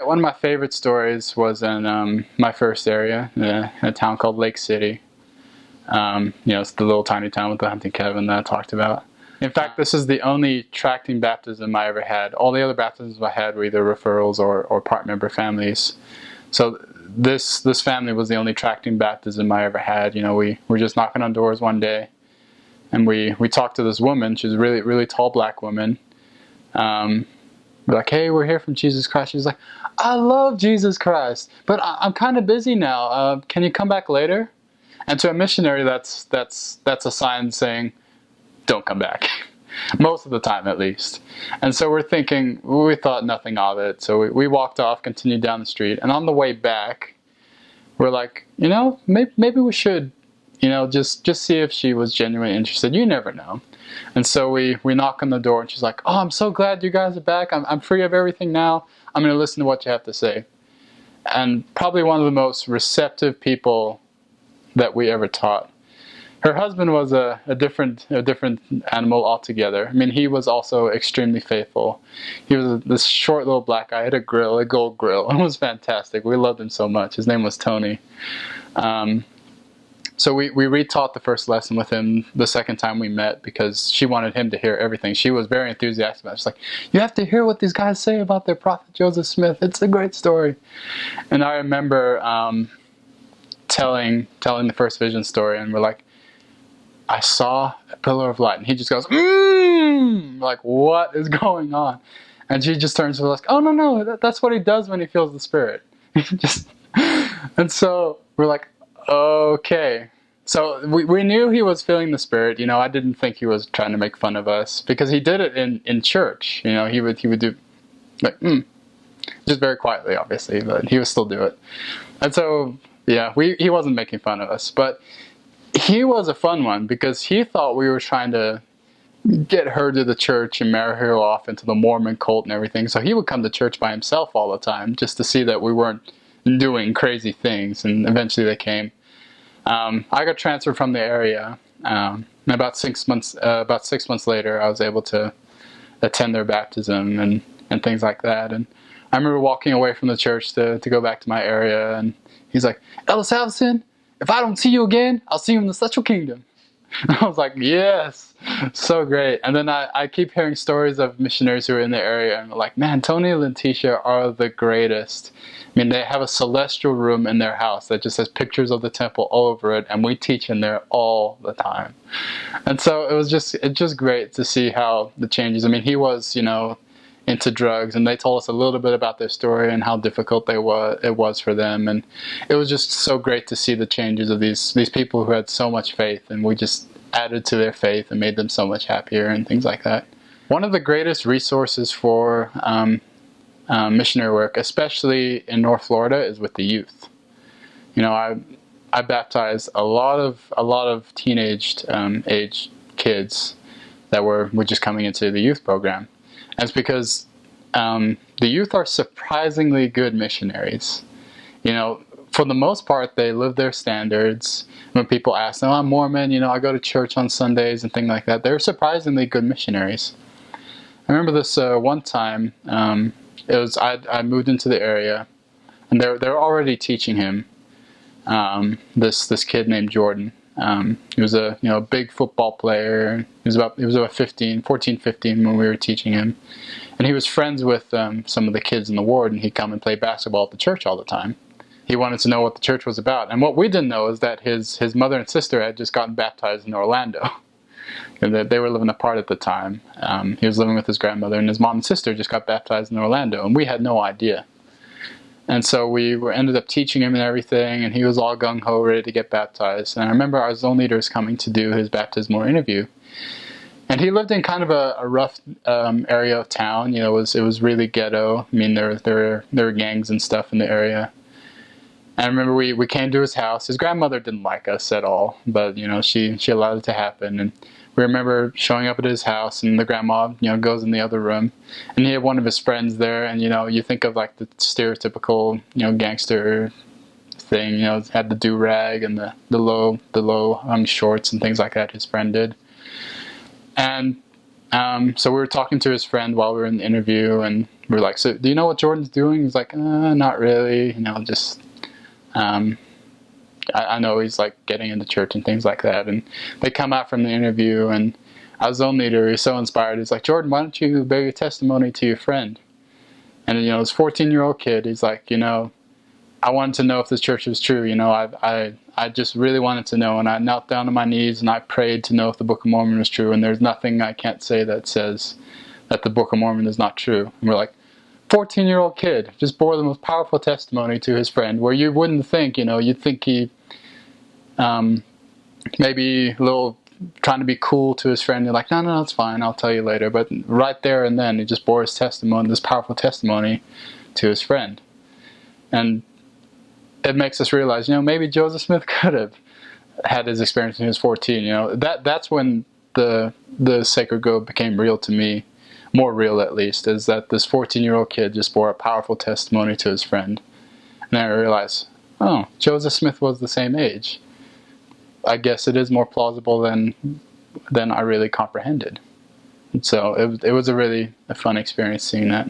One of my favorite stories was in my first area, a town called Lake City. It's the little tiny town with the hunting cabin that I talked about. In fact, this is the only tracting baptism I ever had. All the other baptisms I had were either referrals or part member families. So this family was the only tracting baptism I ever had. We were just knocking on doors one day, and we talked to this woman. She's a really, really tall black woman. We're like, hey, we're here from Jesus Christ. She's like, I love Jesus Christ, but I'm kind of busy now. Can you come back later? And to a missionary, that's a sign saying, don't come back. Most of the time, at least. And so we thought nothing of it. So we walked off, continued down the street. And on the way back, we're like, maybe we should, just see if she was genuinely interested. You never know. And so we knock on the door, and she's like, oh, I'm so glad you guys are back. I'm free of everything now. I'm going to listen to what you have to say. And probably one of the most receptive people that we ever taught. Her husband was a different animal altogether. I mean, he was also extremely faithful. He was this short little black guy, had a gold grill. It was fantastic. We loved him so much. His name was Tony. So we retaught the first lesson with him the second time we met because she wanted him to hear everything. She was very enthusiastic about it. She's like, you have to hear what these guys say about their prophet Joseph Smith. It's a great story. And I remember telling the first vision story, and we're like, I saw a pillar of light. And he just goes, like, what is going on? And she just turns to us like, oh, no, that's what he does when he feels the Spirit. And so we're like, okay. So we knew he was feeling the Spirit. I didn't think he was trying to make fun of us because he did it in church. He would do like, just very quietly, obviously, but he would still do it. And so, yeah, he wasn't making fun of us, but he was a fun one because he thought we were trying to get her to the church and marry her off into the Mormon cult and everything. So he would come to church by himself all the time just to see that we weren't doing crazy things. And eventually they came. I got transferred from the area. About 6 months later, I was able to attend their baptism and things like that. And I remember walking away from the church to go back to my area, and he's like, Ellis Allison, if I don't see you again, I'll see you in the celestial kingdom. And I was like, yes, so great. And then I keep hearing stories of missionaries who are in the area, and they're like, man, Tony and Letitia are the greatest. I mean, they have a celestial room in their house that just has pictures of the temple all over it, and we teach in there all the time. And so it's just great to see how the changes. I mean, he was, into drugs, and they told us a little bit about their story and how difficult it was for them, and it was just so great to see the changes of these people who had so much faith, and we just added to their faith and made them so much happier and things like that. One of the greatest resources for missionary work, especially in North Florida, is with the youth. I baptized a lot of teenage age kids that were just coming into the youth program. And it's because the youth are surprisingly good missionaries. For the most part, they live their standards. When people ask them, I'm Mormon, I go to church on Sundays and things like that, they're surprisingly good missionaries. I remember this one time, I moved into the area, and they're already teaching him, this kid named Jordan. He was a big football player. He was about 14, 15 when we were teaching him, and he was friends with some of the kids in the ward, and he'd come and play basketball at the church all the time. He wanted to know what the church was about, and what we didn't know is that his mother and sister had just gotten baptized in Orlando. And they were living apart at the time. He was living with his grandmother, and his mom and sister just got baptized in Orlando, and we had no idea. And so we ended up teaching him and everything, and he was all gung-ho, ready to get baptized. And I remember our zone leaders coming to do his baptismal interview. And he lived in kind of a rough area of town. It was really ghetto. I mean, there were gangs and stuff in the area. And I remember we came to his house. His grandmother didn't like us at all, but she allowed it to happen. And we remember showing up at his house, and the grandma, goes in the other room, and he had one of his friends there, and you think of like the stereotypical, gangster thing, had the do-rag and the low hung shorts and things like that. His friend did, and so we were talking to his friend while we were in the interview, and we're like, so do you know what Jordan's doing? He's like, not really, just I know he's like getting into church and things like that. And they come out from the interview, and our zone leader is so inspired. He's like, Jordan, why don't you bear your testimony to your friend? And this 14-year-old kid, he's like, I wanted to know if this church was true. I just really wanted to know, and I knelt down on my knees and I prayed to know if the Book of Mormon was true. And there's nothing I can't say that says that the Book of Mormon is not true. And we're like, 14-year-old kid just bore the most powerful testimony to his friend, where you wouldn't think, you'd think he maybe a little trying to be cool to his friend. You're like, no, it's fine, I'll tell you later. But right there and then, he just bore his testimony, this powerful testimony, to his friend. And it makes us realize, maybe Joseph Smith could have had his experience when he was 14. That's when the sacred grove became real to me, more real at least, is that this 14-year-old kid just bore a powerful testimony to his friend. And then I realized, oh, Joseph Smith was the same age. I guess it is more plausible than I really comprehended. And so it was a really fun experience seeing that.